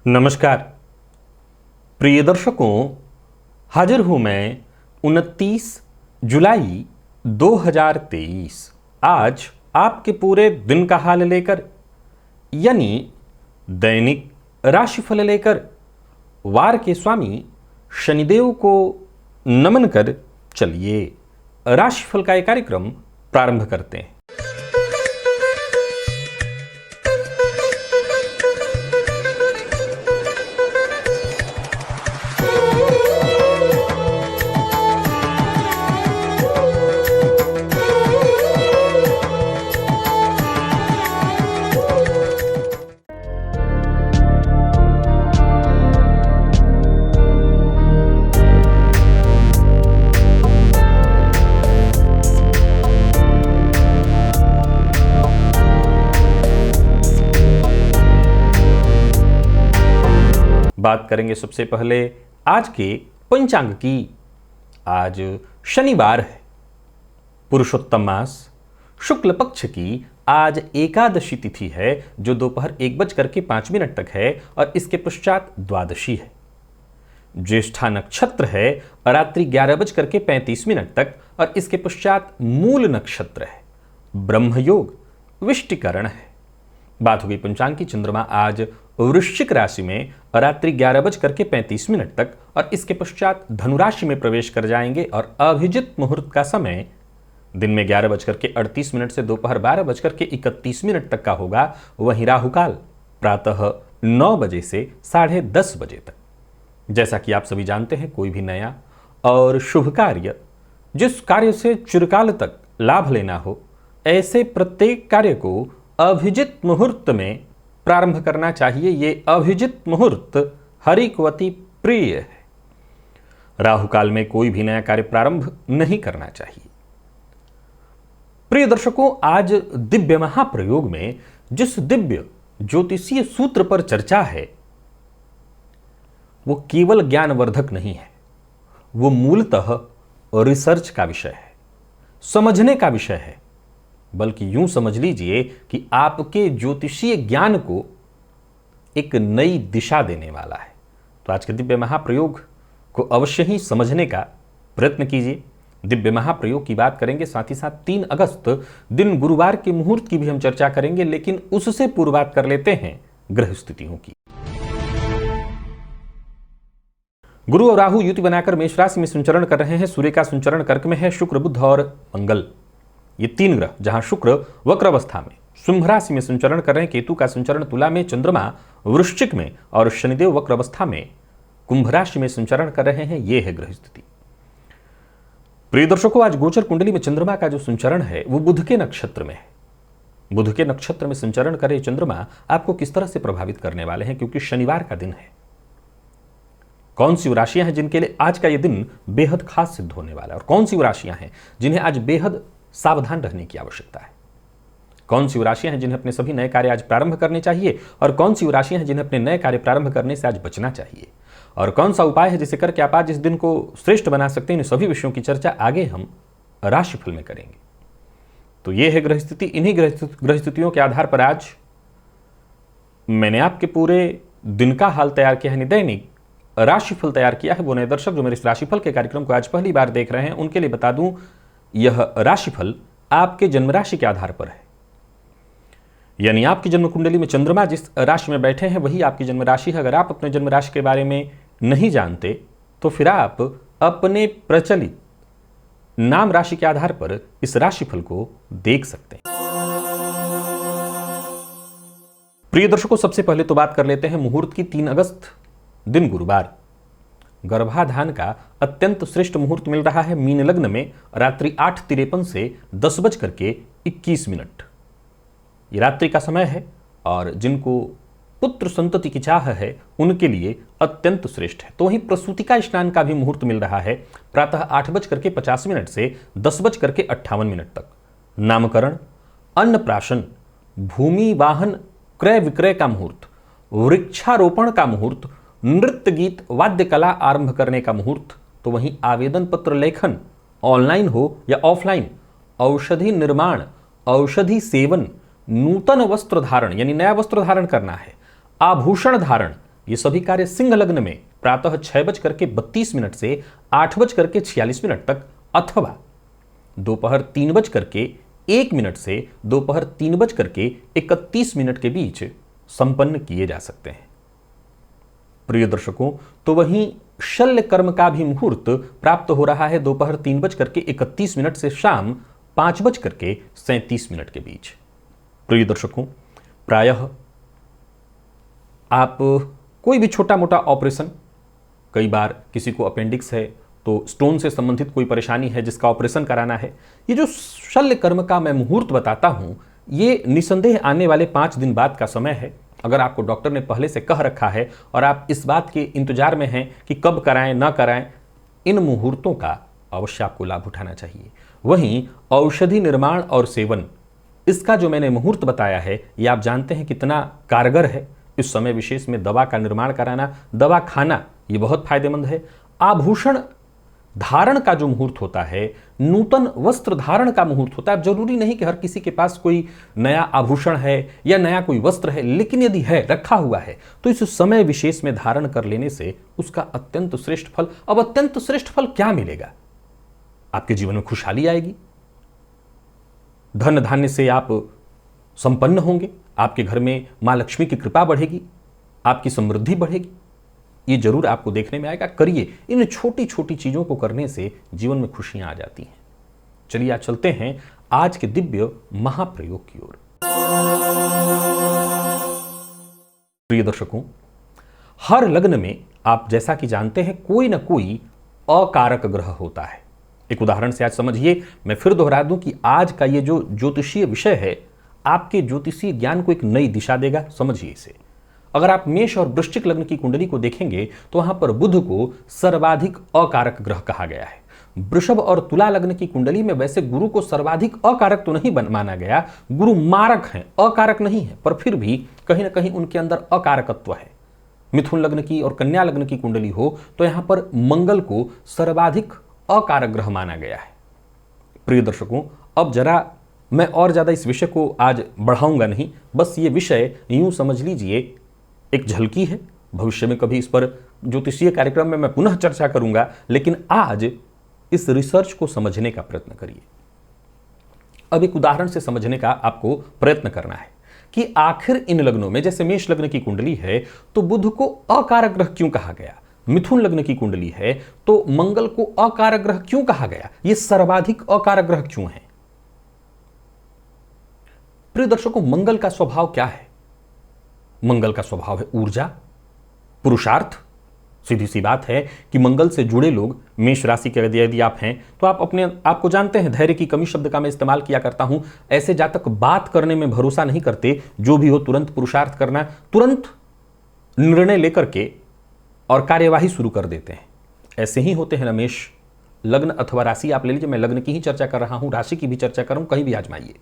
नमस्कार प्रिय दर्शकों, हाजिर हूं मैं 29 जुलाई 2023 आज आपके पूरे दिन का हाल लेकर, यानी दैनिक राशिफल लेकर वार के स्वामी शनिदेव को नमन कर चलिए राशिफल का एक कार्यक्रम प्रारंभ करते हैं। बात करेंगे सबसे पहले आज के पंचांग की। आज शनिवार है, पुरुषोत्तम मास, शुक्ल पक्ष की आज एकादशी तिथि है जो दोपहर 1:05 तक है और इसके पश्चात द्वादशी है। ज्येष्ठा नक्षत्र है रात्रि 11:35 तक और इसके पश्चात मूल नक्षत्र है। ब्रह्मयोग विष्टिकरण है। बात हो गई पंचांग की। चंद्रमा आज वृश्चिक राशि में रात्रि 11:35 तक और इसके पश्चात धनुराशि में प्रवेश कर जाएंगे और अभिजित मुहूर्त का समय दिन में 11:38 से दोपहर 12:31 तक का होगा। वहीं राहुकाल प्रातः 9 बजे से 10:30 बजे तक। जैसा कि आप सभी जानते हैं, कोई भी नया और शुभ कार्य, जिस कार्य से चिरकाल तक लाभ लेना हो, ऐसे प्रत्येक कार्य को अभिजित मुहूर्त में प्रारंभ करना चाहिए। ये अभिजित मुहूर्त हरि को अति प्रिय है। राहुकाल में कोई भी नया कार्य प्रारंभ नहीं करना चाहिए। प्रिय दर्शकों, आज दिव्य महाप्रयोग में जिस दिव्य ज्योतिषीय सूत्र पर चर्चा है वो केवल ज्ञानवर्धक नहीं है, वो मूलतः रिसर्च का विषय है, समझने का विषय है। बल्कि यूं समझ लीजिए कि आपके ज्योतिषीय ज्ञान को एक नई दिशा देने वाला है। तो आज के दिव्य महाप्रयोग को अवश्य ही समझने का प्रयत्न कीजिए। दिव्य महाप्रयोग की बात करेंगे, साथ ही साथ 3 अगस्त दिन गुरुवार के मुहूर्त की भी हम चर्चा करेंगे, लेकिन उससे पूर्व बात कर लेते हैं ग्रह स्थितियों की। गुरु और राहु युति बनाकर मेष राशि में संचरण कर रहे हैं। सूर्य का संचरण कर्क में है। शुक्र, बुध और मंगल, ये 3 ग्रह, जहां शुक्र वक्र अवस्था में सिंह राशि में संचरण कर रहे हैं। केतु का संचरण तुला में, चंद्रमा वृश्चिक में और शनिदेव वक्र अवस्था में कुंभ राशि में संचरण कर रहे हैं। यह है ग्रह स्थिति। प्रिय दर्शकों, आज गोचर कुंडली में चंद्रमा का जो संचरण है वो बुध के नक्षत्र में है। बुध के नक्षत्र में संचरण कर रहे चंद्रमा आपको किस तरह से प्रभावित करने वाले हैं, क्योंकि शनिवार का दिन है। कौन सी राशियां हैं जिनके लिए आज का यह दिन बेहद खास सिद्ध होने वाला है, और कौन सी राशियां हैं जिन्हें आज बेहद सावधान रहने की आवश्यकता है। कौन सी राशियां हैं जिन्हें अपने सभी नए कार्य आज प्रारंभ करने चाहिए, और कौन सी राशियां हैं जिन्हें अपने नए कार्य प्रारंभ करने से आज बचना चाहिए, और कौन सा उपाय है जिसे करके आप आज इस दिन को श्रेष्ठ बना सकते हैं। इन सभी विषयों की चर्चा आगे हम राशिफल में करेंगे। तो यह है ग्रह स्थिति। इन्हीं ग्रह स्थितियों के आधार पर आज मैंने आपके पूरे दिन का हाल तैयार किया है, दैनिक राशिफल तैयार किया है। वो नए दर्शक जो मेरे इस राशिफल के कार्यक्रम को आज पहली बार देख रहे हैं, उनके लिए बता दूं, यह राशिफल आपके जन्म राशि के आधार पर है। यानी आपकी जन्म कुंडली में चंद्रमा जिस राशि में बैठे हैं वही आपकी जन्म राशि है। अगर आप अपने जन्म राशि के बारे में नहीं जानते तो फिर आप अपने प्रचलित नाम राशि के आधार पर इस राशिफल को देख सकते हैं। प्रिय दर्शकों, सबसे पहले तो बात कर लेते हैं मुहूर्त की। 3 अगस्त दिन गुरुवार, गर्भाधान का अत्यंत श्रेष्ठ मुहूर्त मिल रहा है मीन लग्न में रात्रि 8:53 से 10:21। ये रात्रि का समय है और जिनको पुत्र संतति की चाह है उनके लिए अत्यंत श्रेष्ठ है। तो वहीं प्रसूतिका स्नान का भी मुहूर्त मिल रहा है प्रातः 8:50 से 10:58 तक। नामकरण, अन्नप्राशन, भूमि वाहन क्रय विक्रय का मुहूर्त, वृक्षारोपण का मुहूर्त, नृत्य गीत वाद्य कला आरंभ करने का मुहूर्त। तो वहीं आवेदन पत्र लेखन ऑनलाइन हो या ऑफलाइन, औषधि निर्माण, औषधि सेवन, नूतन वस्त्र धारण यानी नया वस्त्र धारण करना है, आभूषण धारण ये सभी कार्य सिंह लग्न में प्रातः 6:32 से 8:46 तक अथवा दोपहर 3:01 से दोपहर 3:31 के बीच संपन्न किए जा सकते हैं। प्रिय दर्शकों, तो वहीं शल्य कर्म का भी मुहूर्त प्राप्त हो रहा है दोपहर 3:31 से शाम 5:37 के बीच। प्रिय दर्शकों, प्रायः आप कोई भी छोटा मोटा ऑपरेशन, कई बार किसी को अपेंडिक्स है तो स्टोन से संबंधित कोई परेशानी है जिसका ऑपरेशन कराना है, ये जो शल्य कर्म का मैं मुहूर्त बताता हूं, ये निसंदेह आने वाले 5 दिन बाद का समय है। अगर आपको डॉक्टर ने पहले से कह रखा है और आप इस बात के इंतजार में हैं कि कब कराएं ना कराएं, इन मुहूर्तों का अवश्य आपको लाभ उठाना चाहिए। वहीं औषधि निर्माण और सेवन, इसका जो मैंने मुहूर्त बताया है, ये आप जानते हैं कितना कारगर है। इस समय विशेष में दवा का निर्माण कराना, दवा खाना, ये बहुत फायदेमंद है। आभूषण धारण का जो मुहूर्त होता है, नूतन वस्त्र धारण का मुहूर्त होता है। जरूरी नहीं कि हर किसी के पास कोई नया आभूषण है या नया कोई वस्त्र है, लेकिन यदि है, रखा हुआ है, तो इस समय विशेष में धारण कर लेने से उसका अत्यंत श्रेष्ठ फल। अब अत्यंत श्रेष्ठ फल क्या मिलेगा? आपके जीवन में खुशहाली आएगी, धन धान्य से आप संपन्न होंगे, आपके घर में मां लक्ष्मी की कृपा बढ़ेगी, आपकी समृद्धि बढ़ेगी। ये जरूर आपको देखने में आएगा। करिए, इन छोटी छोटी चीजों को करने से जीवन में खुशियां आ जाती हैं। चलिए आज चलते हैं आज के दिव्य महाप्रयोग की ओर। प्रिय दर्शकों, हर लग्न में आप जैसा कि जानते हैं कोई ना कोई अकारक ग्रह होता है। एक उदाहरण से आज समझिए, मैं फिर दोहरा दूं कि आज का ये जो ज्योतिषीय विषय है आपके ज्योतिषीय ज्ञान को एक नई दिशा देगा। समझिए इसे। अगर आप मेष और वृश्चिक लग्न की कुंडली को देखेंगे तो वहां पर बुध को सर्वाधिक अकारक ग्रह कहा गया है। वृषभ और तुला लग्न की कुंडली में वैसे गुरु को सर्वाधिक अकारक तो नहीं माना गया, गुरु मारक हैं, अकारक नहीं है, पर फिर भी कहीं ना कहीं उनके अंदर अकारकत्व है। मिथुन लग्न की और कन्या लग्न की कुंडली हो तो यहां पर मंगल को सर्वाधिक अकारक ग्रह माना गया है। प्रिय दर्शकों, अब जरा मैं और ज्यादा इस विषय को आज बढ़ाऊंगा नहीं, बस ये विषय यूं समझ लीजिए एक झलकी है। भविष्य में कभी इस पर ज्योतिषीय कार्यक्रम में मैं पुनः चर्चा करूंगा, लेकिन आज इस रिसर्च को समझने का प्रयत्न करिए। अब एक उदाहरण से समझने का आपको प्रयत्न करना है कि आखिर इन लग्नों में, जैसे मेष लग्न की कुंडली है तो बुध को अकारक ग्रह क्यों कहा गया, मिथुन लग्न की कुंडली है तो मंगल को अकारक ग्रह क्यों कहा गया, ये सर्वाधिक अकारक ग्रह क्यों है? प्रिय दर्शकों, मंगल का स्वभाव क्या है? मंगल का स्वभाव है ऊर्जा, पुरुषार्थ। सीधी सी बात है कि मंगल से जुड़े लोग, मेष राशि के यदि आप हैं तो आप अपने आपको जानते हैं, धैर्य की कमी शब्द का मैं इस्तेमाल किया करता हूं। ऐसे जातक बात करने में भरोसा नहीं करते, जो भी हो तुरंत पुरुषार्थ करना, तुरंत निर्णय लेकर के और कार्यवाही शुरू कर देते हैं। ऐसे ही होते हैं ना मेष लग्न अथवा राशि, आप ले लीजिए। मैं लग्न की ही चर्चा कर रहा हूं, राशि की भी चर्चा कर रहा हूं, कहीं भी आजमाइए।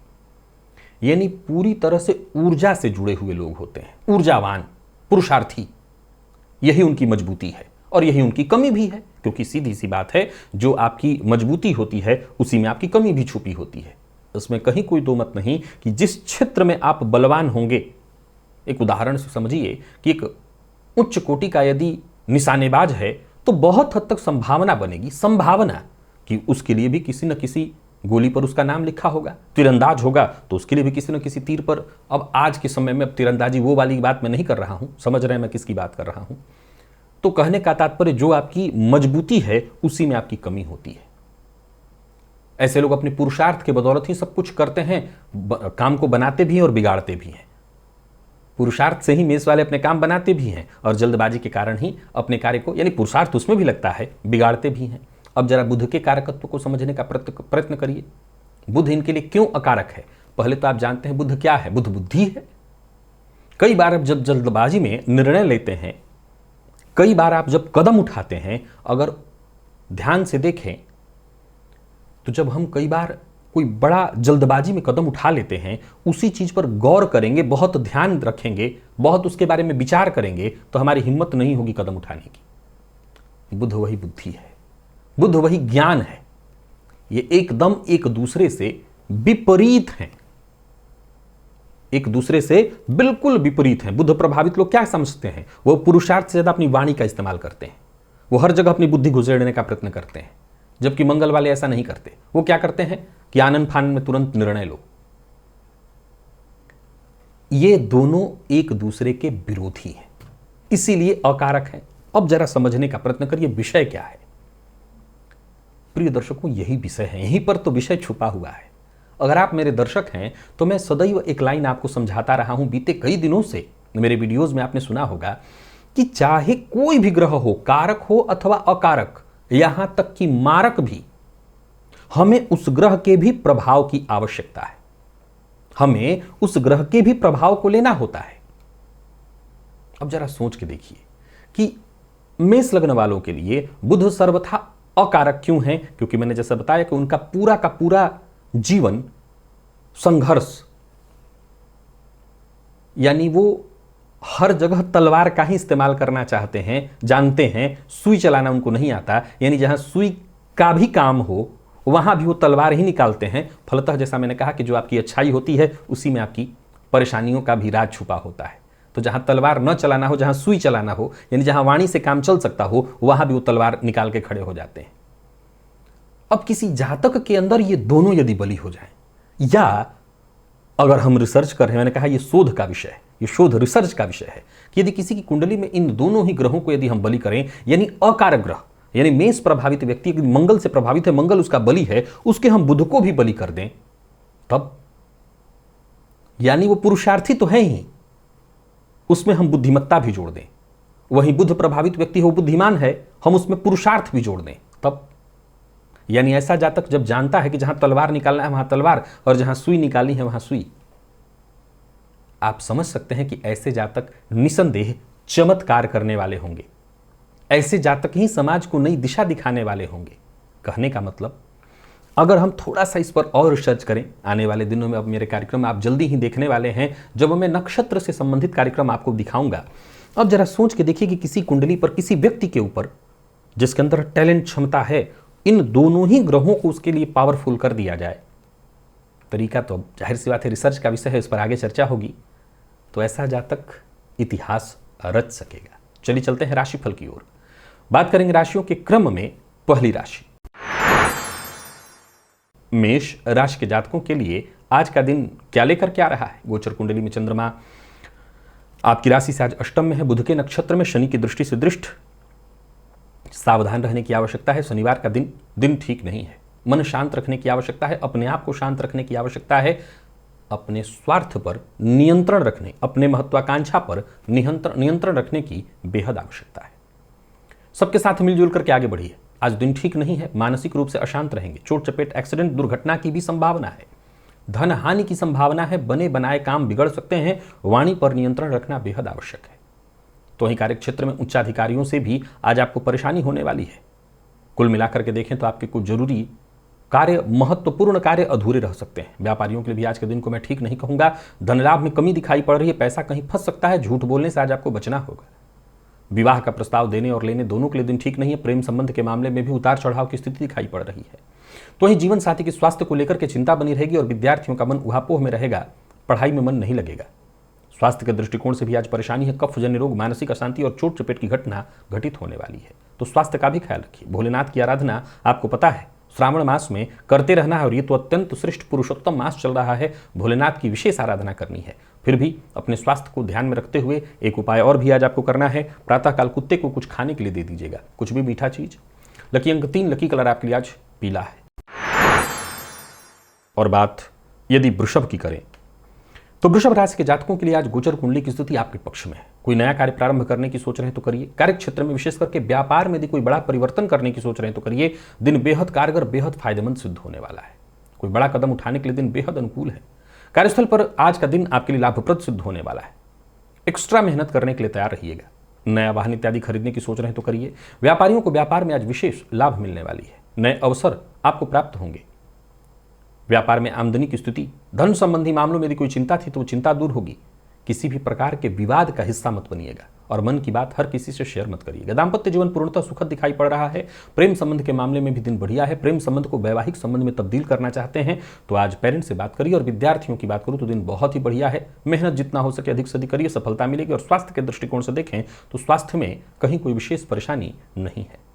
यानी पूरी तरह से ऊर्जा से जुड़े हुए लोग होते हैं, ऊर्जावान, पुरुषार्थी। यही उनकी मजबूती है और यही उनकी कमी भी है, क्योंकि सीधी सी बात है, जो आपकी मजबूती होती है उसी में आपकी कमी भी छुपी होती है। इसमें कहीं कोई दो मत नहीं कि जिस क्षेत्र में आप बलवान होंगे, एक उदाहरण से समझिए कि एक उच्च कोटि का यदि निशानेबाज है तो बहुत हद तक संभावना बनेगी, संभावना कि उसके लिए भी किसी न किसी गोली पर उसका नाम लिखा होगा। तीरंदाज होगा तो उसके लिए भी किसी न किसी तीर पर। अब आज के समय में अब तीरंदाजी वो वाली बात मैं नहीं कर रहा हूं, समझ रहे हैं मैं किसकी बात कर रहा हूं। तो कहने का तात्पर्य, जो आपकी मजबूती है उसी में आपकी कमी होती है। ऐसे लोग अपने पुरुषार्थ के बदौलत ही सब कुछ करते हैं, काम को बनाते भी हैं और बिगाड़ते भी हैं। पुरुषार्थ से ही मेष वाले अपने काम बनाते भी हैं और जल्दबाजी के कारण ही अपने कार्य को, यानी पुरुषार्थ उसमें भी लगता है, बिगाड़ते भी हैं। अब जरा बुध के कारकत्व को समझने का प्रयत्न करिए। बुध इनके लिए क्यों अकारक है? पहले तो आप जानते हैं बुध क्या है। बुध बुद्धि है। कई बार आप जब जल्दबाजी में निर्णय लेते हैं, कई बार आप जब कदम उठाते हैं, अगर ध्यान से देखें तो जब हम कई बार कोई बड़ा जल्दबाजी में कदम उठा लेते हैं, उसी चीज पर गौर करेंगे, बहुत ध्यान रखेंगे, बहुत उसके बारे में विचार करेंगे, तो हमारी हिम्मत नहीं होगी कदम उठाने की। बुध वही बुद्धि है, बुध वही ज्ञान है। ये एकदम एक दूसरे से विपरीत हैं। एक दूसरे से बिल्कुल विपरीत हैं। बुध प्रभावित लोग क्या समझते हैं, वो पुरुषार्थ से ज्यादा अपनी वाणी का इस्तेमाल करते हैं, वो हर जगह अपनी बुद्धि घुसेड़ने का प्रयत्न करते हैं, जबकि मंगल वाले ऐसा नहीं करते। वो क्या करते हैं कि आनन फानन में तुरंत निर्णय लो। ये दोनों एक दूसरे के विरोधी हैं, इसीलिए अकारक है। अब जरा समझने का प्रयत्न करिए विषय क्या है। प्रिय दर्शकों, यही विषय है, यहीं पर तो विषय छुपा हुआ है। अगर आप मेरे दर्शक हैं तो मैं सदैव एक लाइन आपको समझाता रहा हूं। बीते कई दिनों से मेरे वीडियोस में आपने सुना होगा कि चाहे कोई भी ग्रह हो, कारक हो अथवा अकारक, यहां तक कि मारक भी, हमें उस ग्रह के भी प्रभाव की आवश्यकता है। हमें उस ग्रह के भी प्रभाव को लेना होता है। अब जरा सोच के देखिए कि मेष लग्न वालों के लिए बुध सर्वथा अकारक क्यों है? क्योंकि मैंने जैसा बताया कि उनका पूरा का पूरा जीवन संघर्ष, यानी वो हर जगह तलवार का ही इस्तेमाल करना चाहते हैं, जानते हैं, सुई चलाना उनको नहीं आता, यानी जहां सुई का भी काम हो वहां भी वो तलवार ही निकालते हैं। फलतः जैसा मैंने कहा कि जो आपकी अच्छाई होती है उसी में आपकी परेशानियों का भी राज छुपा होता है। तो जहां तलवार न चलाना हो, जहां सुई चलाना हो, यानी जहां वाणी से काम चल सकता हो, वहां भी वो तलवार निकाल के खड़े हो जाते हैं। अब किसी जातक के अंदर ये दोनों यदि बली हो जाए, या अगर हम रिसर्च कर रहे हैं, मैंने कहा ये शोध का विषय है, ये शोध रिसर्च का विषय है कि यदि किसी की कुंडली में इन दोनों ही ग्रहों को यदि हम बलि करें, यानी अकारक ग्रह, यानी मेष प्रभावित व्यक्ति यदि मंगल से प्रभावित है, मंगल उसका बलि है, उसके हम बुध को भी बलि कर दें, तब यानी वो पुरुषार्थी तो है ही, उसमें हम बुद्धिमत्ता भी जोड़ दें। वहीं बुध प्रभावित व्यक्ति हो, बुद्धिमान है, हम उसमें पुरुषार्थ भी जोड़ दें, तब यानी ऐसा जातक जब जानता है कि जहां तलवार निकालना है वहां तलवार और जहां सुई निकालनी है वहां सुई, आप समझ सकते हैं कि ऐसे जातक निसंदेह चमत्कार करने वाले होंगे। ऐसे जातक ही समाज को नई दिशा दिखाने वाले होंगे। कहने का मतलब, अगर हम थोड़ा सा इस पर और रिसर्च करें, आने वाले दिनों में अब मेरे कार्यक्रम आप जल्दी ही देखने वाले हैं, जब मैं नक्षत्र से संबंधित कार्यक्रम आपको दिखाऊंगा। अब जरा सोच के देखिए कि किसी कुंडली पर, किसी व्यक्ति के ऊपर जिसके अंदर टैलेंट, क्षमता है, इन दोनों ही ग्रहों को उसके लिए पावरफुल कर दिया जाए। तरीका तो जाहिर सी बात है रिसर्च का विषय है, इस पर आगे चर्चा होगी, तो ऐसा जातक इतिहास रच सकेगा। चलिए चलते हैं राशिफल की ओर। बात करेंगे राशियों के क्रम में। पहली राशि मेष राशि के जातकों के लिए आज का दिन क्या लेकर के आ रहा है? गोचर कुंडली में चंद्रमा आपकी राशि से आज अष्टम में है, बुध के नक्षत्र में, शनि की दृष्टि से दृष्ट। सावधान रहने की आवश्यकता है। शनिवार का दिन ठीक नहीं है। मन शांत रखने की आवश्यकता है, अपने आप को शांत रखने की आवश्यकता है, अपने स्वार्थ पर नियंत्रण रखने, अपने महत्वाकांक्षा पर नियंत्रण रखने की बेहद आवश्यकता है। सबके साथ मिलजुल करके आगे बढ़िए। आज दिन ठीक नहीं है, मानसिक रूप से अशांत रहेंगे। चोट चपेट, एक्सीडेंट, दुर्घटना की भी संभावना है। धन हानि की संभावना है। बने बनाए काम बिगड़ सकते हैं। वाणी पर नियंत्रण रखना बेहद आवश्यक है। तो वहीं कार्यक्षेत्र में उच्चाधिकारियों से भी आज आपको परेशानी होने वाली है। कुल मिलाकर के देखें तो आपके कुछ जरूरी कार्य, महत्वपूर्ण कार्य अधूरे रह सकते हैं। व्यापारियों के लिए भी आज के दिन को मैं ठीक नहीं कहूंगा। धन लाभ में कमी दिखाई पड़ रही है, पैसा कहीं फंस सकता है। झूठ बोलने से आज आपको बचना होगा। विवाह का प्रस्ताव देने और लेने दोनों के लिए दिन ठीक नहीं है। प्रेम संबंध के मामले में भी उतार चढ़ाव की स्थिति दिखाई पड़ रही है। तो वहीं जीवन साथी के स्वास्थ्य को लेकर के चिंता बनी रहेगी और विद्यार्थियों का मन उहापोह में रहेगा, पढ़ाई में मन नहीं लगेगा। स्वास्थ्य के दृष्टिकोण से भी आज परेशानी है। कफजन्य रोग, मानसिक अशांति और चोट चपेट की घटना घटित होने वाली है। तो स्वास्थ्य का भी ख्याल रखिए। भोलेनाथ की आराधना आपको पता है श्रावण मास में करते रहना है और ये तो अत्यंत श्रेष्ठ पुरुषोत्तम मास चल रहा है। भोलेनाथ की विशेष आराधना करनी है। फिर भी अपने स्वास्थ्य को ध्यान में रखते हुए एक उपाय और भी आज आपको करना है। प्रातःकाल कुत्ते को कुछ खाने के लिए दे दीजिएगा, कुछ भी मीठा चीज। लकी अंक 3, लकी कलर आपके लिए आज पीला है। और बात यदि वृषभ की करें तो वृषभ राशि के जातकों के लिए आज गोचर कुंडली की स्थिति आपके पक्ष में है। कोई नया कार्य प्रारंभ करने की सोच रहे हैं तो करिए। कार्य क्षेत्र में विशेष करके व्यापार में यदि कोई बड़ा परिवर्तन करने की सोच रहे हैं तो करिए। दिन बेहद कारगर, बेहद फायदेमंद सिद्ध होने वाला है। कोई बड़ा कदम उठाने के लिए दिन बेहद अनुकूल है। कार्यस्थल पर आज का दिन आपके लिए लाभप्रद सिद्ध होने वाला है। एक्स्ट्रा मेहनत करने के लिए तैयार रहिएगा। नया वाहन इत्यादि खरीदने की सोच रहे हैं तो करिए। व्यापारियों को व्यापार में आज विशेष लाभ मिलने वाली है। नए अवसर आपको प्राप्त होंगे। व्यापार में आमदनी की स्थिति, धन संबंधी मामलों में यदि कोई चिंता थी तो वो चिंता दूर होगी। किसी भी प्रकार के विवाद का हिस्सा मत बनिएगा। और मन की बात हर किसी से शेयर मत करिएगा। दाम्पत्य जीवन पूर्णतः सुखद दिखाई पड़ रहा है। प्रेम संबंध के मामले में भी दिन बढ़िया है। प्रेम संबंध को वैवाहिक संबंध में तब्दील करना चाहते हैं तो आज पेरेंट्स से बात करिए। और विद्यार्थियों की बात करूं तो दिन बहुत ही बढ़िया है। मेहनत जितना हो सके अधिक से अधिक करिए, सफलता मिलेगी। और स्वास्थ्य के दृष्टिकोण से देखें तो स्वास्थ्य में कहीं कोई विशेष परेशानी नहीं है।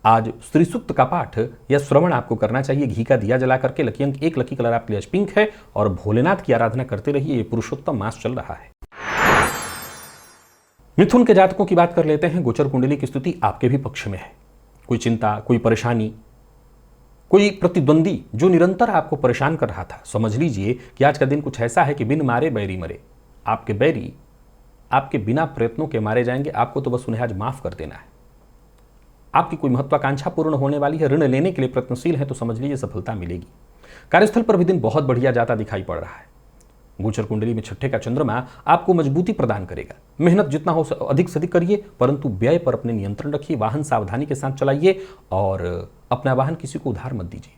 आज श्री सूक्त का पाठ या श्रवण आपको करना चाहिए घी का दिया जला करके। लकी अंक 1, लकी कलर आपके लिए पिंक है और भोलेनाथ की आराधना करते रहिए। ये पुरुषोत्तम मास चल रहा है। मिथुन के जातकों की बात कर लेते हैं। गोचर कुंडली की स्थिति आपके भी पक्ष में है। कोई चिंता, कोई परेशानी, कोई प्रतिद्वंदी जो निरंतर आपको परेशान कर रहा था, समझ लीजिए कि आज का दिन कुछ ऐसा है कि बिन मारे बैरी मरे। आपके बैरी आपके बिना प्रयत्नों के मारे जाएंगे। आपको तो बस उन्हें आज माफ कर देना है। आपकी कोई महत्वाकांक्षा पूर्ण होने वाली है, ऋण लेने के लिए प्रयत्नशील है तो समझ लीजिए सफलता मिलेगी। कार्यस्थल पर भी दिन बहुत बढ़िया जाता दिखाई पड़ रहा है। गोचर कुंडली में छठे का चंद्रमा आपको मजबूती प्रदान करेगा। मेहनत जितना हो अधिक से अधिक करिए, परंतु व्यय पर अपने नियंत्रण रखिए। वाहन सावधानी के साथ चलाइए और अपना वाहन किसी को उधार मत दीजिए।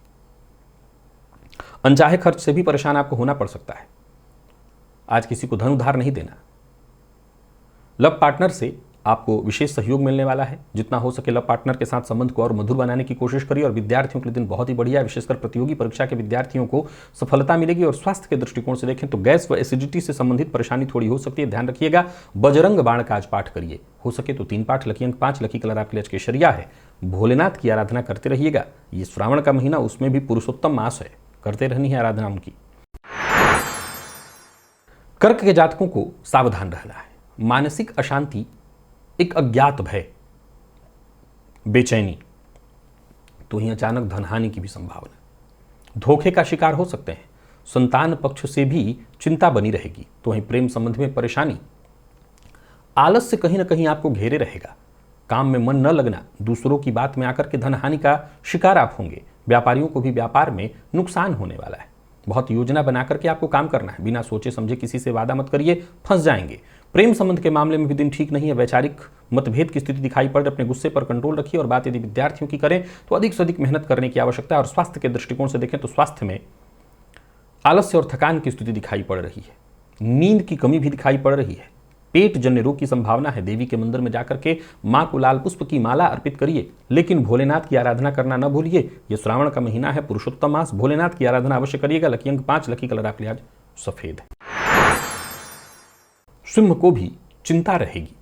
अनचाहे खर्च से भी परेशान आपको होना पड़ सकता है। आज किसी को धन उधार नहीं देना। लव पार्टनर से आपको विशेष सहयोग मिलने वाला है। जितना हो सके लव पार्टनर के साथ संबंध को और मधुर बनाने की कोशिश करिए। और विद्यार्थियों के लिए दिन बहुत ही बढ़िया है। विशेषकर प्रतियोगी परीक्षा के विद्यार्थियों को सफलता मिलेगी। और स्वास्थ्य के दृष्टिकोण से देखें तो गैस व एसिडिटी से संबंधित परेशानी थोड़ी हो सकती है, ध्यान रखिएगा। बजरंग बाण का आज पाठ करिए, हो सके तो 3 पाठ। लकी अंक 5, लकी कलर आपके लिए केसरिया है। भोलेनाथ की आराधना करते रहिएगा। ये श्रावण का महीना, उसमें भी पुरुषोत्तम मास है, करते रहनी है आराधना उनकी। कर्क के जातकों को सावधान रहना है। मानसिक अशांति, एक अज्ञात भय, बेचैनी, तो ही अचानक धनहानि की भी संभावना। धोखे का शिकार हो सकते हैं। संतान पक्ष से भी चिंता बनी रहेगी। तो वहीं प्रेम संबंध में परेशानी, आलस से कहीं ना कहीं आपको घेरे रहेगा। काम में मन न लगना, दूसरों की बात में आकर के धनहानि का शिकार आप होंगे। व्यापारियों को भी व्यापार में नुकसान होने वाला है। बहुत योजना बना करके आपको काम करना है। बिना सोचे समझे किसी से वादा मत करिए, फंस जाएंगे। प्रेम संबंध के मामले में भी दिन ठीक नहीं है। वैचारिक मतभेद की स्थिति दिखाई पड़ रही। अपने गुस्से पर कंट्रोल रखिए। और बात यदि विद्यार्थियों की करें तो अधिक से अधिक मेहनत करने की आवश्यकता है। और स्वास्थ्य के दृष्टिकोण से देखें तो स्वास्थ्य में आलस्य और थकान की स्थिति दिखाई पड़ रही है। नींद की कमी भी दिखाई पड़ रही है। पेट जन्य रोग की संभावना है। देवी के मंदिर में जाकर के मां को लाल पुष्प की माला अर्पित करिए। लेकिन भोलेनाथ की आराधना करना न भूलिए। यह श्रावण का महीना है, पुरुषोत्तम मास। भोलेनाथ की आराधना अवश्य करिएगा। लकी अंक 5, लकी कलर आपके लिए आज सफेद है। सिंह को भी चिंता रहेगी।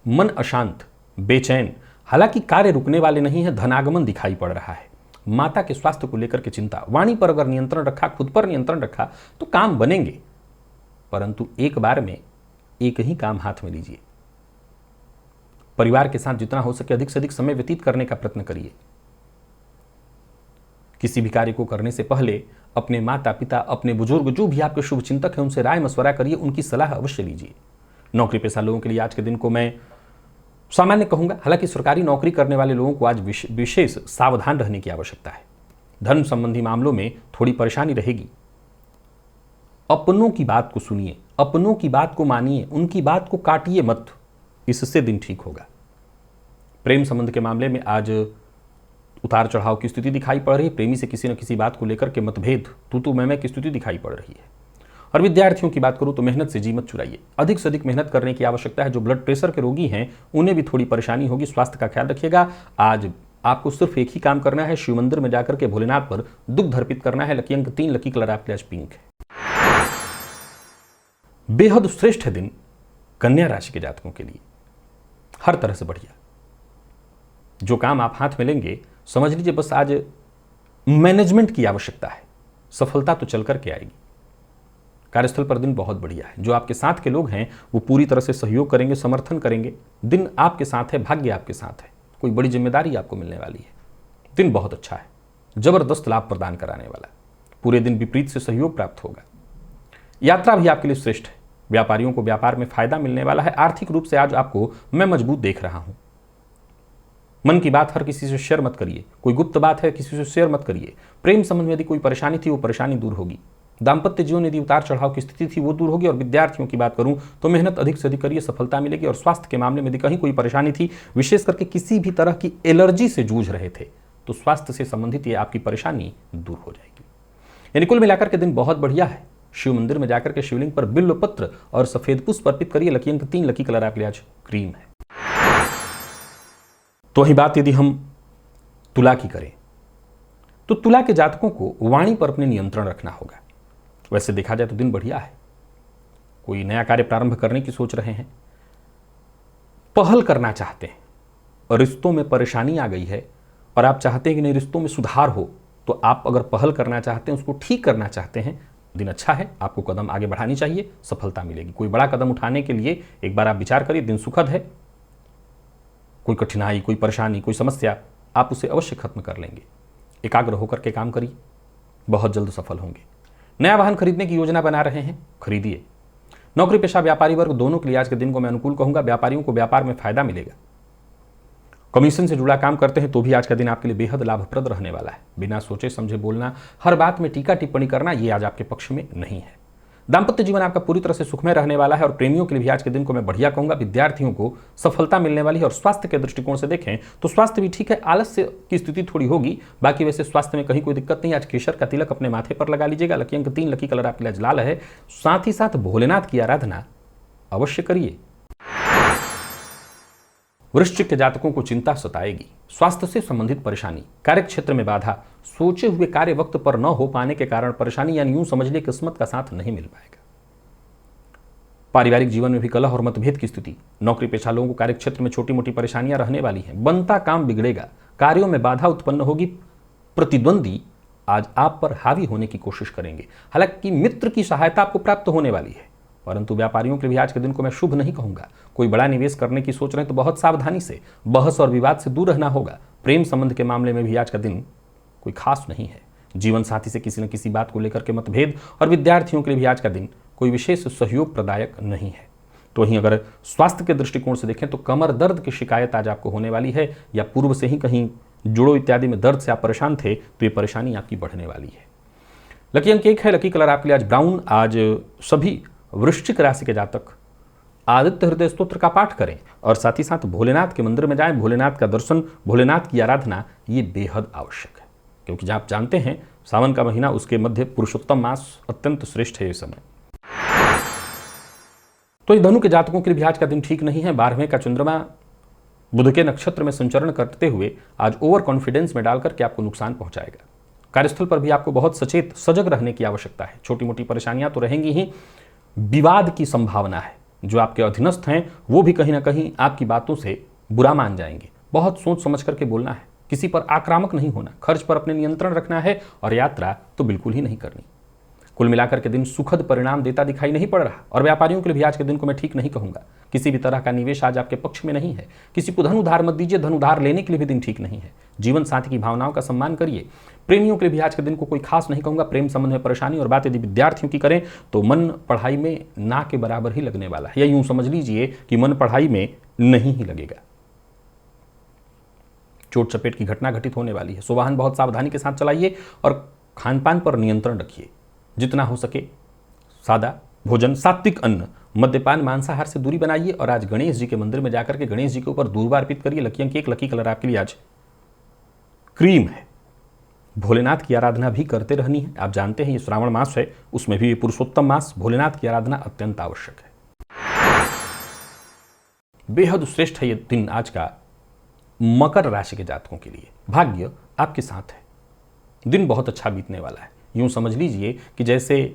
मन अशांत, बेचैन, हालांकि कार्य रुकने वाले नहीं है। धनागमन दिखाई पड़ रहा है। माता के स्वास्थ्य को लेकर के चिंता। वाणी पर अगर नियंत्रण रखा, खुद पर नियंत्रण रखा तो काम बनेंगे, परंतु एक बार में एक ही काम हाथ में लीजिए। परिवार के साथ जितना हो सके अधिक से अधिक समय व्यतीत करने का प्रयत्न करिए। किसी भी कार्य को करने से पहले अपने माता पिता, अपने बुजुर्ग, जो भी आपके शुभ चिंतक हैं, उनसे राय मशवरा करिए। उनकी सलाह अवश्य लीजिए। नौकरी पेशा लोगों के लिए आज के दिन को मैं सामान्य कहूंगा। हालांकि सरकारी नौकरी करने वाले लोगों को आज विशेष सावधान रहने की आवश्यकता है। धर्म संबंधी मामलों में थोड़ी परेशानी रहेगी। अपनों की बात को सुनिए, अपनों की बात को मानिए, उनकी बात को काटिए मत, इससे दिन ठीक होगा। प्रेम संबंध के मामले में आज उतार चढ़ाव की स्थिति दिखाई पड़ रही है। प्रेमी से किसी न किसी बात को लेकर के मतभेद, तू मैं की स्थिति दिखाई पड़ रही है। और विद्यार्थियों की बात करूं तो मेहनत से जी मत चुराइए। अधिक से अधिक मेहनत करने की आवश्यकता है। जो ब्लड प्रेशर के रोगी हैं उन्हें भी थोड़ी परेशानी होगी। स्वास्थ्य का ख्याल रखिएगा। आज आपको सिर्फ एक ही काम करना है, शिव मंदिर में जाकर के भोलेनाथ पर दुग्ध अर्पित करना है। लकी अंक 3, लकी कलर आपके आज पिंक है। बेहद श्रेष्ठ दिन कन्या राशि के जातकों के लिए, हर तरह से बढ़िया। जो काम आप हाथ में लेंगे, समझ लीजिए बस आज मैनेजमेंट की आवश्यकता है। सफलता तो चल करके आएगी। कार्यस्थल पर दिन बहुत बढ़िया है। जो आपके साथ के लोग हैं वो पूरी तरह से सहयोग करेंगे, समर्थन करेंगे। दिन आपके साथ है, भाग्य आपके साथ है। कोई बड़ी जिम्मेदारी आपको मिलने वाली है। दिन बहुत अच्छा है, जबरदस्त लाभ प्रदान कराने वाला। पूरे दिन विपरीत से सहयोग प्राप्त होगा। यात्रा भी आपके लिए श्रेष्ठ है। व्यापारियों को व्यापार में फायदा मिलने वाला है। आर्थिक रूप से आज आपको मैं मजबूत देख रहा हूं। मन की बात हर किसी से शेयर मत करिए। कोई गुप्त बात है किसी से शेयर मत करिए। प्रेम संबंध में यदि कोई परेशानी थी वो परेशानी दूर होगी। दाम्पत्य जीवन यदि उतार चढ़ाव की स्थिति थी वो दूर होगी। और विद्यार्थियों की बात करूं तो मेहनत अधिक से अधिक करिए, सफलता मिलेगी। और स्वास्थ्य के मामले में यदि कहीं कोई परेशानी थी, विशेष करके किसी भी तरह की एलर्जी से जूझ रहे थे, तो स्वास्थ्य से संबंधित ये आपकी परेशानी दूर हो जाएगी। यानी कुल मिलाकर के दिन बहुत बढ़िया है। शिव मंदिर में जाकर के शिवलिंग पर बिल्व पत्र और सफेद पुष्प अर्पित करिए। लकी अंक 3, लकी कलर आपके लिए आज क्रीम है। तो वही बात यदि हम तुला की करें तो तुला के जातकों को वाणी पर अपने नियंत्रण रखना होगा। वैसे देखा जाए तो दिन बढ़िया है, कोई नया कार्य प्रारंभ करने की सोच रहे हैं, पहल करना चाहते हैं और रिश्तों में परेशानी आ गई है और आप चाहते हैं कि नहीं रिश्तों में सुधार हो, तो आप अगर पहल करना चाहते हैं, उसको ठीक करना चाहते हैं, दिन अच्छा है, आपको कदम आगे बढ़ानी चाहिए, सफलता मिलेगी। कोई बड़ा कदम उठाने के लिए एक बार आप विचार करिए, दिन सुखद है। कोई कठिनाई, कोई परेशानी, कोई समस्या, आप उसे अवश्य खत्म कर लेंगे। एकाग्र होकर के काम करिए, बहुत जल्द सफल होंगे। नया वाहन खरीदने की योजना बना रहे हैं, खरीदिए। नौकरी पेशा व्यापारी वर्ग दोनों के लिए आज के दिन को मैं अनुकूल कहूंगा। व्यापारियों को व्यापार में फायदा मिलेगा। कमीशन से जुड़ा काम करते हैं तो भी आज का दिन आपके लिए बेहद लाभप्रद रहने वाला है। बिना सोचे समझे बोलना, हर बात में टीका टिप्पणी करना, ये आज आपके पक्ष में नहीं है। दाम्पत्य जीवन आपका पूरी तरह से सुखमय रहने वाला है और प्रेमियों के लिए भी आज के दिन को मैं बढ़िया कहूंगा। विद्यार्थियों को सफलता मिलने वाली है और स्वास्थ्य के दृष्टिकोण से देखें तो स्वास्थ्य भी ठीक है, आलस्य की स्थिति थोड़ी होगी, बाकी वैसे स्वास्थ्य में कहीं कोई दिक्कत नहीं। आज केसर का तिलक अपने माथे पर लगा लीजिएगा। लकी अंक 3, लकी कलर आपके लिए आज लाल है। साथ ही साथ भोलेनाथ की आराधना अवश्य करिए। वृश्चिक के जातकों को चिंता सताएगी, स्वास्थ्य से संबंधित परेशानी, कार्य क्षेत्र में बाधा, सोचे हुए कार्य वक्त पर न हो पाने के कारण परेशानी, यानी यूं समझ ले किस्मत का साथ नहीं मिल पाएगा। पारिवारिक जीवन में भी कलह और मतभेद की स्थिति। नौकरी पेशा लोगों को कार्य क्षेत्र में छोटी मोटी परेशानियां रहने वाली हैं। बनता काम बिगड़ेगा, कार्यों में बाधा उत्पन्न होगी। प्रतिद्वंदी आज आप पर हावी होने की कोशिश करेंगे। हालांकि मित्र की सहायता आपको प्राप्त होने वाली है, परंतु व्यापारियों के लिए भी आज के दिन को मैं शुभ नहीं कहूंगा। कोई बड़ा निवेश करने की सोच रहे हैं तो बहुत सावधानी से, बहस और विवाद से दूर रहना होगा। प्रेम संबंध के मामले में भी आज का दिन कोई खास नहीं है। जीवन साथी से किसी न किसी बात को लेकर के मतभेद, और विद्यार्थियों के लिए भी आज का दिन कोई विशेष सहयोग प्रदायक नहीं है। तो वहीं अगर स्वास्थ्य के दृष्टिकोण से देखें तो कमर दर्द की शिकायत आज आपको होने वाली है, या पूर्व से ही कहीं जुड़ों इत्यादि में दर्द से आप परेशान थे तो ये परेशानी आपकी बढ़ने वाली है। लकी अंक 1 है, लकी कलर आपके लिए आज ब्राउन। आज सभी वृश्चिक राशि के जातक आदित्य हृदय स्तोत्र का पाठ करें और साथ ही साथ भोलेनाथ के मंदिर में जाएं। भोलेनाथ का दर्शन, भोलेनाथ की आराधना ये बेहद आवश्यक है, क्योंकि आप जानते हैं सावन का महीना, उसके मध्य पुरुषोत्तम मास अत्यंत श्रेष्ठ है ये समय। तो इस धनु के जातकों के लिए भी आज का दिन ठीक नहीं है। 12वें का चंद्रमा बुध के नक्षत्र में संचरण करते हुए आज ओवर कॉन्फिडेंस में डालकर के आपको नुकसान पहुंचाएगा। कार्यस्थल पर भी आपको बहुत सचेत सजग रहने की आवश्यकता है। छोटी मोटी परेशानियां तो रहेंगी ही, विवाद की संभावना है। जो आपके अधीनस्थ हैं वो भी कहीं ना कहीं आपकी बातों से बुरा मान जाएंगे। बहुत सोच समझ करके बोलना है, किसी पर आक्रामक नहीं होना, खर्च पर अपने नियंत्रण रखना है और यात्रा तो बिल्कुल ही नहीं करनी। कुल मिलाकर के दिन सुखद परिणाम देता दिखाई नहीं पड़ रहा। और व्यापारियों के लिए भी आज के दिन को मैं ठीक नहीं कहूंगा। किसी भी तरह का निवेश आज आपके पक्ष में नहीं है। किसी को धन उधार मत दीजिए, धन उधार लेने के लिए भी दिन ठीक नहीं है। जीवन साथी की भावनाओं का सम्मान करिए। प्रेमियों के लिए भी आज के दिन को कोई खास नहीं कहूंगा। प्रेम संबंध में परेशानी, और बात यदि विद्यार्थियों की करें तो मन पढ़ाई में ना के बराबर ही लगने वाला है, या यूं समझ लीजिए कि मन पढ़ाई में नहीं ही लगेगा। चोट चपेट की घटना घटित होने वाली है। सो वाहन बहुत सावधानी के साथ चलाइए और खान पान पर नियंत्रण रखिए। जितना हो सके सादा भोजन, सात्विक अन्न, मद्यपान, मांसाहार से दूरी बनाइए। और आज गणेश जी के मंदिर में जाकर के गणेश जी के ऊपर दूर्वा अर्पित करिए। लकी अंक 1, लकी कलर आपके लिए आज क्रीम है। भोलेनाथ की आराधना भी करते रहनी है। आप जानते हैं ये श्रावण मास है, उसमें भी पुरुषोत्तम मास, भोलेनाथ की आराधना अत्यंत आवश्यक है। बेहद श्रेष्ठ है ये दिन आज का मकर राशि के जातकों के लिए। भाग्य आपके साथ है, दिन बहुत अच्छा बीतने वाला है। यूं समझ लीजिए कि जैसे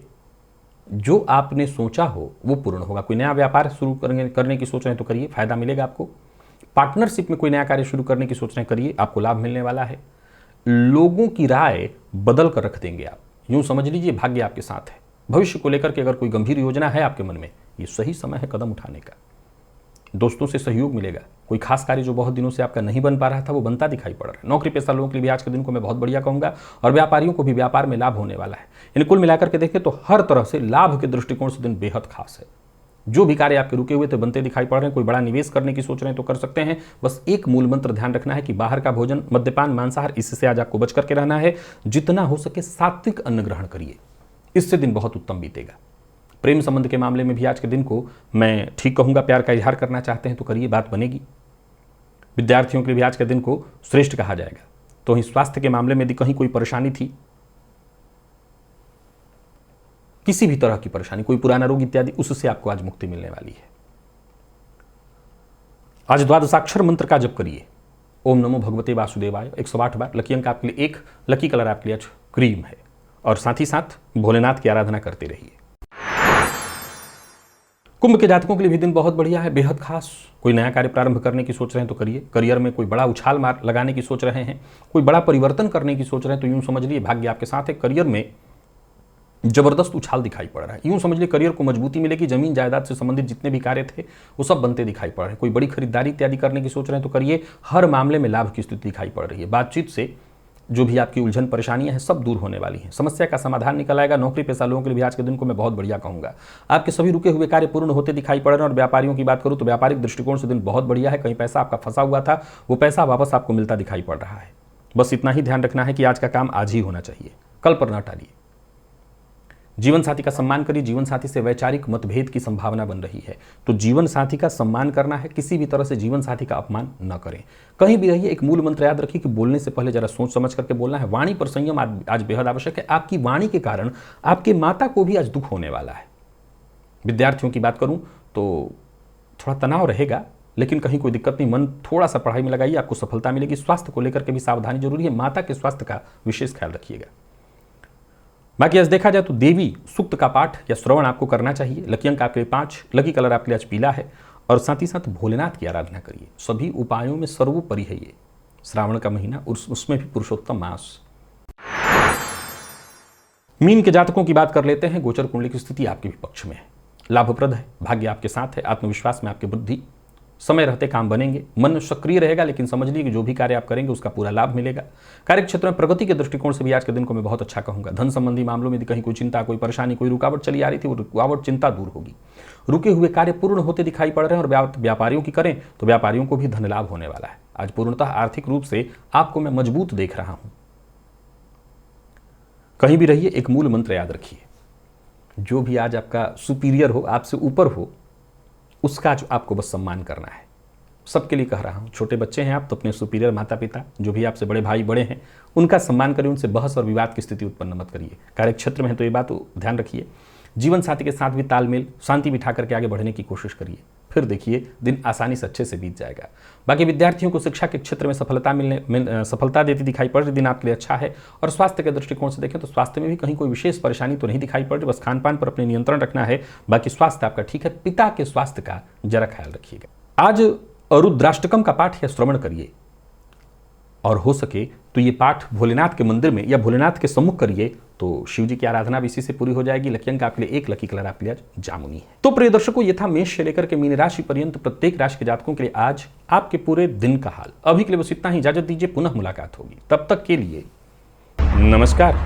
जो आपने सोचा हो वो पूर्ण होगा। कोई नया व्यापार शुरू करने की सोच रहे हैं तो करिए, फायदा मिलेगा आपको। पार्टनरशिप में कोई नया कार्य शुरू करने की सोच रहे हैं, करिए, आपको लाभ मिलने वाला है। लोगों की राय बदल कर रख देंगे आप। यूं समझ लीजिए भाग्य आपके साथ है। भविष्य को लेकर के अगर कोई गंभीर योजना है आपके मन में, ये सही समय है कदम उठाने का। दोस्तों से सहयोग मिलेगा। कोई खास कार्य जो बहुत दिनों से आपका नहीं बन पा रहा था वो बनता दिखाई पड़ रहा है। नौकरी पेशा लोगों के लिए भी आज के दिन को मैं बहुत बढ़िया कहूंगा। और व्यापारियों को भी व्यापार में लाभ होने वाला है। इन कुल मिलाकर के देखें तो हर तरह से लाभ के दृष्टिकोण से दिन बेहद खास है। जो भी कार्य आपके रुके हुए थे बनते दिखाई पड़ रहे हैं। कोई बड़ा निवेश करने की सोच रहे हैं तो कर सकते हैं। बस एक मूल मंत्र ध्यान रखना है कि बाहर का भोजन, मद्यपान, मांसाहार, इससे आज आपको बच करके रहना है। जितना हो सके सात्विक अन्न ग्रहण करिए, इससे दिन बहुत उत्तम बीतेगा। प्रेम संबंध के मामले में भी आज के दिन को मैं ठीक कहूंगा। प्यार का इजहार करना चाहते हैं तो करिए, बात बनेगी। विद्यार्थियों के लिए भी आज के दिन को श्रेष्ठ कहा जाएगा। तो वहीं स्वास्थ्य के मामले में यदि कहीं कोई परेशानी थी किसी भी तरह की परेशानी, कोई पुराना रोग इत्यादि, उससे आपको आज मुक्ति मिलने वाली है। आज द्वादशाक्षर मंत्र का जप करिए, ओम नमो भगवते वासुदेवाय 108 बार। लकी अंक आपके लिए 1, लकी कलर आपके लिए आज क्रीम है। और साथ ही साथ भोलेनाथ की आराधना करते रहिए। कुंभ के जातकों के लिए भी दिन बहुत बढ़िया है, बेहद खास। कोई नया कार्य प्रारंभ करने की सोच रहे हैं तो करिए। करियर में कोई बड़ा उछाल मार लगाने की सोच रहे हैं, कोई बड़ा परिवर्तन करने की सोच रहे हैं तो यूं समझ लीजिए भाग्य आपके साथ है। करियर में जबरदस्त उछाल दिखाई पड़ रहा है। यूं समझ लीजिए करियर को मजबूती मिलेगी। जमीन जायदाद से संबंधित जितने भी कार्य थे वो सब बनते दिखाई पड़ रहे हैं। कोई बड़ी खरीदारी इत्यादि करने की सोच रहे हैं तो करिए। हर मामले में लाभ की स्थिति दिखाई पड़ रही है। बातचीत से जो भी आपकी उलझन परेशानियां हैं सब दूर होने वाली हैं। समस्या का समाधान निकल आएगा। नौकरी पेशा लोगों के लिए भी आज के दिन को मैं बहुत बढ़िया कहूंगा। आपके सभी रुके हुए कार्य पूर्ण होते दिखाई पड़ रहे हैं। और व्यापारियों की बात करूं तो व्यापारिक दृष्टिकोण से दिन बहुत बढ़िया है। कहीं पैसा आपका फंसा हुआ था, वो पैसा वापस आपको मिलता दिखाई पड़ रहा है। बस इतना ही ध्यान रखना है कि आज का काम आज ही होना चाहिए, कल पर न टालिए। जीवन साथी का सम्मान करिए। जीवन साथी से वैचारिक मतभेद की संभावना बन रही है, तो जीवन साथी का सम्मान करना है। किसी भी तरह से जीवन साथी का अपमान न करें। कहीं भी रहिए, एक मूल मंत्र याद रखिए कि बोलने से पहले जरा सोच समझ करके बोलना है। वाणी पर संयम आज बेहद आवश्यक है। आपकी वाणी के कारण आपके माता को भी आज दुख होने वाला है। विद्यार्थियों की बात करूं तो थोड़ा तनाव रहेगा, लेकिन कहीं कोई दिक्कत नहीं। मन थोड़ा सा पढ़ाई में लगाइए, आपको सफलता मिलेगी। स्वास्थ्य को लेकर के भी सावधानी जरूरी है। माता के स्वास्थ्य का विशेष ख्याल रखिएगा। बाकी आज देखा जाए तो देवी सूक्त का पाठ या श्रवण आपको करना चाहिए। लकी अंक आपके लिए 5, लकी कलर आपके लिए आज पीला है। और साथ ही साथ भोलेनाथ की आराधना करिए। सभी उपायों में सर्वोपरि है ये श्रावण का महीना, उसमें भी पुरुषोत्तम मास। मीन के जातकों की बात कर लेते हैं। गोचर कुंडली की स्थिति आपके भी पक्ष में है, लाभप्रद है, भाग्य आपके साथ है, आत्मविश्वास में आपकी वृद्धि, समय रहते काम बनेंगे, मन सक्रिय रहेगा। लेकिन समझ लीजिए कि जो भी कार्य आप करेंगे उसका पूरा लाभ मिलेगा। कार्य क्षेत्र में प्रगति के दृष्टिकोण से भी आज के दिन को मैं बहुत अच्छा कहूंगा। धन संबंधी मामलों में कहीं कोई चिंता, कोई परेशानी, कोई रुकावट चली आ रही थी, वो रुकावट चिंता दूर होगी। रुके हुए कार्य पूर्ण होते दिखाई पड़ रहे हैं। और व्यापारियों की करें तो व्यापारियों को भी धन लाभ होने वाला है। आज पूर्णतः आर्थिक रूप से आपको मैं मजबूत देख रहा हूं। कहीं भी रहिए, एक मूल मंत्र याद रखिए। जो भी आज आपका सुपीरियर हो, आपसे ऊपर हो, उसका आपको बस सम्मान करना है। सबके लिए कह रहा हूं। छोटे बच्चे हैं आप तो अपने सुपीरियर माता पिता, जो भी आपसे बड़े भाई बड़े हैं, उनका सम्मान करिए। उनसे बहस और विवाद की स्थिति उत्पन्न मत करिए। कार्य क्षेत्र में है तो ये बात ध्यान रखिए। जीवन साथी के साथ भी तालमेल, शांति बिठा करके आगे बढ़ने की कोशिश करिए। फिर देखिए दिन आसानी से अच्छे से बीत जाएगा। बाकी विद्यार्थियों को शिक्षा के क्षेत्र में सफलता देती दिखाई पड़ रही। दिन आपके लिए अच्छा है। और स्वास्थ्य के दृष्टिकोण से देखें तो स्वास्थ्य में भी कहीं कोई विशेष परेशानी तो नहीं दिखाई पड़ रही। बस खान पान पर अपने नियंत्रण रखना है। बाकी स्वास्थ्य आपका ठीक है। पिता के स्वास्थ्य का जरा ख्याल रखिएगा। आज रुद्राष्टकम का पाठ या श्रवण करिए। और हो सके तो ये पाठ भोलेनाथ के मंदिर में या भोलेनाथ के सम्मुख करिए तो शिव जी की आराधना भी इसी से पूरी हो जाएगी। लकी अंक आपके लिए 1, लकी कलर आपके लिए आज जामुनी है। तो प्रिय दर्शकों, ये था मेष से लेकर के मीन राशि पर्यंत प्रत्येक राशि के जातकों के लिए आज आपके पूरे दिन का हाल। अभी के लिए बस इतना ही। इजाजत दीजिए, पुनः मुलाकात होगी। तब तक के लिए नमस्कार।